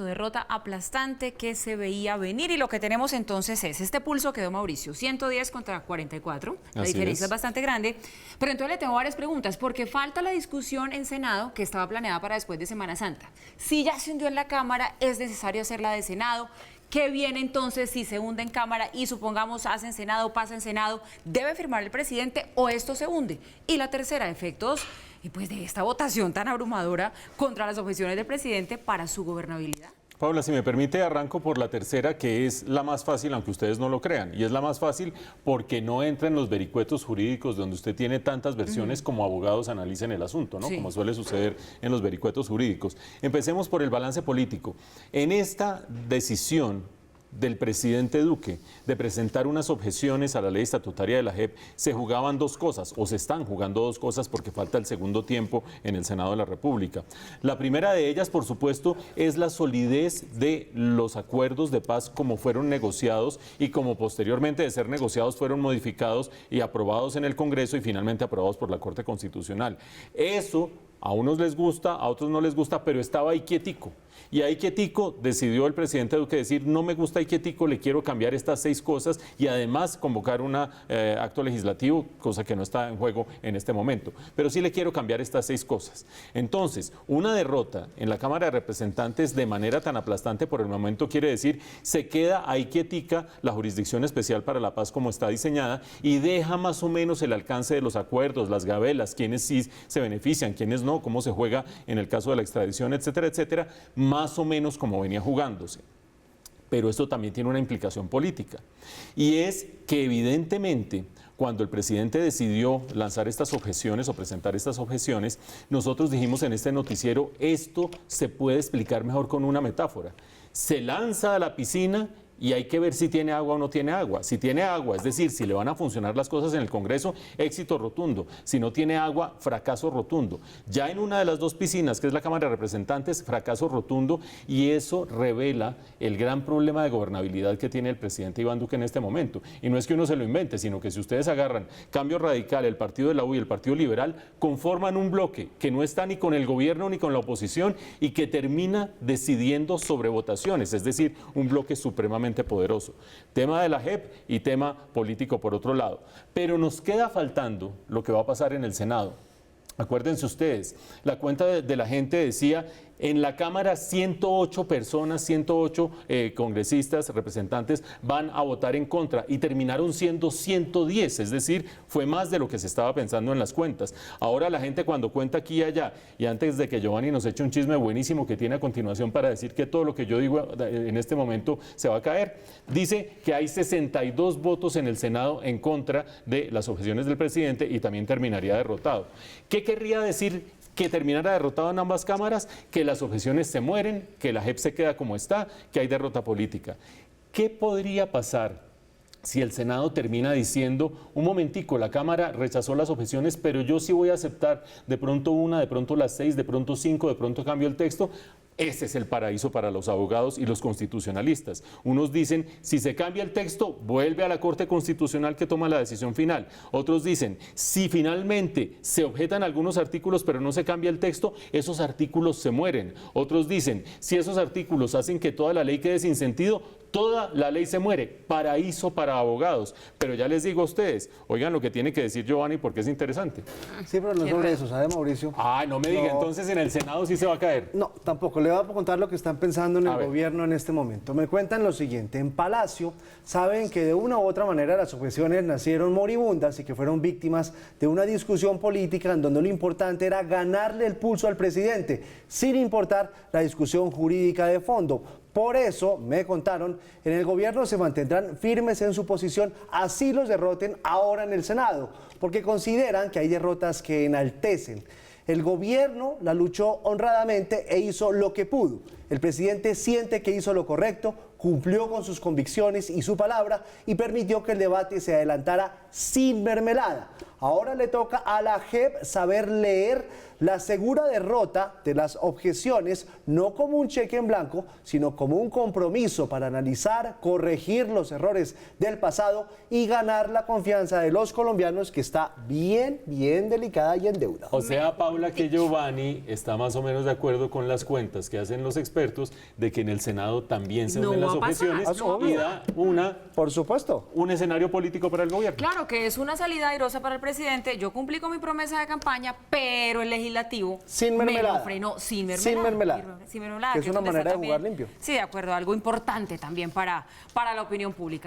Derrota aplastante que se veía venir, y lo que tenemos entonces es este pulso que dio Mauricio, 110 contra 44, la diferencia es bastante grande, pero entonces le tengo varias preguntas, porque falta la discusión en Senado que estaba planeada para después de Semana Santa. Si ya se hundió en la Cámara, es necesario hacerla de Senado. ¿Qué viene entonces si se hunde en Cámara y supongamos hace en Senado, pasa en Senado? ¿Debe firmar el presidente o esto se hunde? Y la tercera, efectos pues de esta votación tan abrumadora contra las objeciones del presidente para su gobernabilidad. Paula, si me permite, arranco por la tercera, que es la más fácil, aunque ustedes no lo crean. Y es la más fácil porque no entra en los vericuetos jurídicos donde usted tiene tantas versiones como abogados analicen el asunto, ¿no? Sí. Como suele suceder en los vericuetos jurídicos. Empecemos por el balance político. En esta decisión del presidente Duque de presentar unas objeciones a la ley estatutaria de la JEP, se jugaban dos cosas, o se están jugando dos cosas porque falta el segundo tiempo en el Senado de la República. La primera de ellas, por supuesto, es la solidez de los acuerdos de paz como fueron negociados y como posteriormente de ser negociados fueron modificados y aprobados en el Congreso y finalmente aprobados por la Corte Constitucional. Eso a unos les gusta, a otros no les gusta, pero estaba ahí quietico. Y ahí quietico decidió el presidente Duque decir, no me gusta ahí quietico, le quiero cambiar estas 6 cosas y además convocar un acto legislativo, cosa que no está en juego en este momento. Pero sí le quiero cambiar estas 6 cosas. Entonces, una derrota en la Cámara de Representantes de manera tan aplastante por el momento quiere decir, se queda ahí quietica la Jurisdicción Especial para la Paz como está diseñada y deja más o menos el alcance de los acuerdos, las gabelas, quiénes sí se benefician, quiénes no, cómo se juega en el caso de la extradición, etcétera, etcétera, más o menos como venía jugándose. Pero esto también tiene una implicación política, y es que evidentemente cuando el presidente decidió lanzar estas objeciones o presentar estas objeciones, nosotros dijimos en este noticiero, esto se puede explicar mejor con una metáfora. Se lanza a la piscina y hay que ver si tiene agua o no tiene agua. Si tiene agua, es decir, si le van a funcionar las cosas en el Congreso, éxito rotundo. Si no tiene agua, fracaso rotundo. Ya en una de las 2 piscinas, que es la Cámara de Representantes, fracaso rotundo, y eso revela el gran problema de gobernabilidad que tiene el presidente Iván Duque en este momento. Y no es que uno se lo invente, sino que si ustedes agarran Cambio Radical, el Partido de la U y el Partido Liberal, conforman un bloque que no está ni con el gobierno ni con la oposición y que termina decidiendo sobre votaciones, es decir, un bloque supremamente poderoso. Tema de la JEP y tema político por otro lado. Pero nos queda faltando lo que va a pasar en el Senado. Acuérdense ustedes, la cuenta de la gente decía, en la Cámara 108 personas, 108 congresistas, representantes van a votar en contra y terminaron siendo 110, es decir, fue más de lo que se estaba pensando en las cuentas. Ahora la gente cuando cuenta aquí y allá, y antes de que Giovanni nos eche un chisme buenísimo que tiene a continuación para decir que todo lo que yo digo en este momento se va a caer, dice que hay 62 votos en el Senado en contra de las objeciones del presidente y también terminaría derrotado. ¿Qué querría decir que terminara derrotado en ambas cámaras? Que las objeciones se mueren, que la JEP se queda como está, que hay derrota política. ¿Qué podría pasar si el Senado termina diciendo, un momentico, la Cámara rechazó las objeciones, pero yo sí voy a aceptar de pronto una, de pronto las 6, de pronto 5, de pronto cambio el texto? Ese es el paraíso para los abogados y los constitucionalistas. Unos dicen, si se cambia el texto, vuelve a la Corte Constitucional que toma la decisión final. Otros dicen, si finalmente se objetan algunos artículos pero no se cambia el texto, esos artículos se mueren. Otros dicen, si esos artículos hacen que toda la ley quede sin sentido, toda la ley se muere. Paraíso para abogados. Pero ya les digo a ustedes, oigan lo que tiene que decir Giovanni porque es interesante. Sí, pero no sobre eso, ¿sabe, Mauricio? Ah, no me diga, entonces en el Senado sí se va a caer. No, tampoco. Le voy a contar lo que están pensando en el gobierno en este momento. Me cuentan lo siguiente. En Palacio saben que de una u otra manera las objeciones nacieron moribundas y que fueron víctimas de una discusión política en donde lo importante era ganarle el pulso al presidente, sin importar la discusión jurídica de fondo. Por eso, me contaron, en el gobierno se mantendrán firmes en su posición, así los derroten ahora en el Senado, porque consideran que hay derrotas que enaltecen. El gobierno la luchó honradamente e hizo lo que pudo. El presidente siente que hizo lo correcto, cumplió con sus convicciones y su palabra y permitió que el debate se adelantara sin mermelada. Ahora le toca a la JEP saber leer la segura derrota de las objeciones, no como un cheque en blanco, sino como un compromiso para analizar, corregir los errores del pasado y ganar la confianza de los colombianos, que está bien delicada y en deuda. O sea, Paula, que Giovanni está más o menos de acuerdo con las cuentas que hacen los expertos expertos de que en el Senado también se No unen las va a pasar, objeciones no va a y pasar. da Por supuesto. un escenario político para el gobierno. Claro que es una salida airosa para el presidente. Yo cumplí con mi promesa de campaña, pero el legislativo Sin me mermelada. lo frenó sin mermelada. Sin mermelada. Sin mermelada, Que es una donde está manera de jugar también- limpio. Sí, de acuerdo, algo importante también para la opinión pública.